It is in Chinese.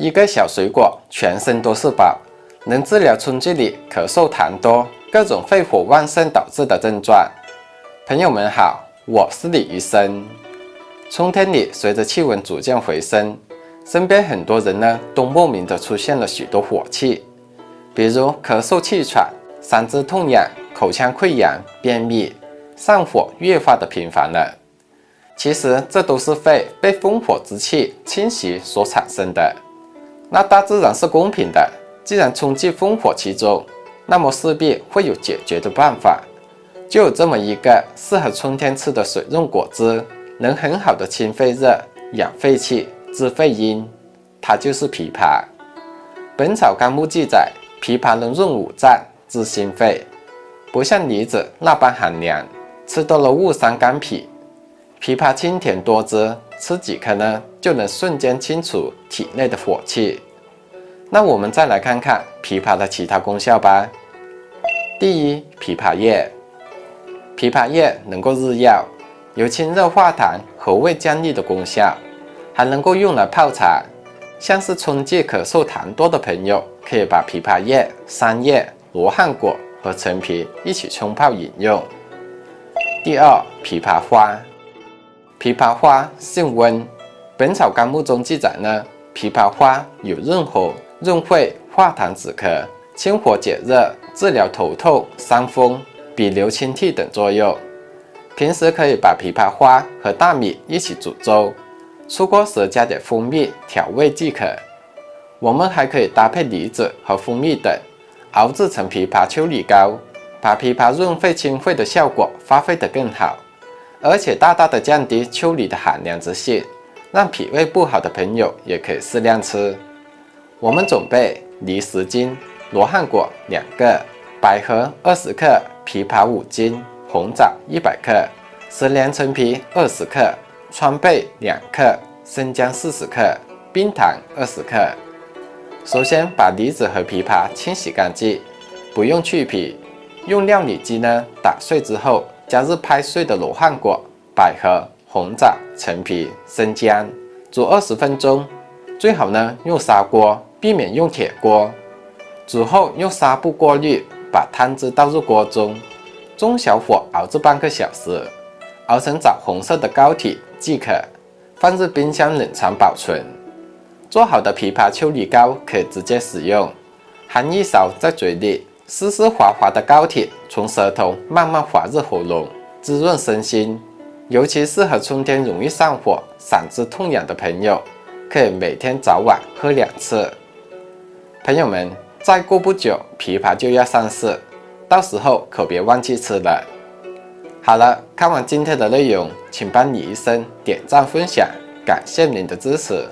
一个小水果，全身都是宝，能治疗春季里咳嗽、痰多、各种肺火旺盛导致的症状。朋友们好，我是李医生。春天里，随着气温逐渐回升，身边很多人呢都莫名的出现了许多火气，比如咳嗽、气喘、三肢痛痒、口腔溃疡、便秘、上火越发的频繁了。其实这都是肺被风火之气侵袭所产生的。那大自然是公平的，既然春季风火其中，那么势必会有解决的办法。就有这么一个适合春天吃的水润果汁，能很好的清肺热、养肺气、治肺阴，它就是枇杷。《本草纲目》记载，枇杷能润五脏、治心肺，不像梨子那般寒凉，吃多了误伤肝脾。枇杷清甜多汁，吃几颗呢就能瞬间清除体内的火气。那我们再来看看枇杷的其他功效吧。第一，枇杷叶。枇杷叶能够入药，有清热化痰、和胃降利的功效，还能够用来泡茶。像是春季咳嗽痰多的朋友，可以把枇杷叶、桑叶、罗汉果和陈皮一起冲泡饮用。第二，枇杷花。枇杷花性温，《本草纲目》中记载呢，枇杷花有润喉、润肺、化痰止咳、清火解热、治疗头痛、伤风、比流清涕等作用。平时可以把枇杷花和大米一起煮粥，出锅时加点蜂蜜调味即可。我们还可以搭配梨子和蜂蜜等，熬制成枇杷秋梨膏，把枇杷润肺清肺的效果发挥得更好，而且大大的降低秋梨的寒凉之性，让脾胃不好的朋友也可以适量吃。我们准备梨10斤、罗汉果2个、百合20克、枇杷5斤、红枣100克、石莲陈皮20克、川贝2克、生姜40克、冰糖20克。首先把梨子和枇杷清洗干净，不用去皮，用料理机呢打碎之后，加入拍碎的罗汉果、百合、红枣、陈皮、生姜，煮20分钟。最好呢用砂锅，避免用铁锅。煮后用纱布过滤，把汤汁倒入锅中，中小火熬至半个小时，熬成枣红色的膏体即可，放入冰箱冷藏保存。做好的枇杷秋梨膏可以直接使用，含一勺在嘴里，丝丝滑滑的膏体从舌头慢慢滑入喉咙，滋润身心。尤其适合春天容易上火、嗓子痛痒的朋友，可以每天早晚喝2次。朋友们，再过不久枇杷就要上市，到时候可别忘记吃了。好了，看完今天的内容，请帮李医生点赞分享，感谢您的支持。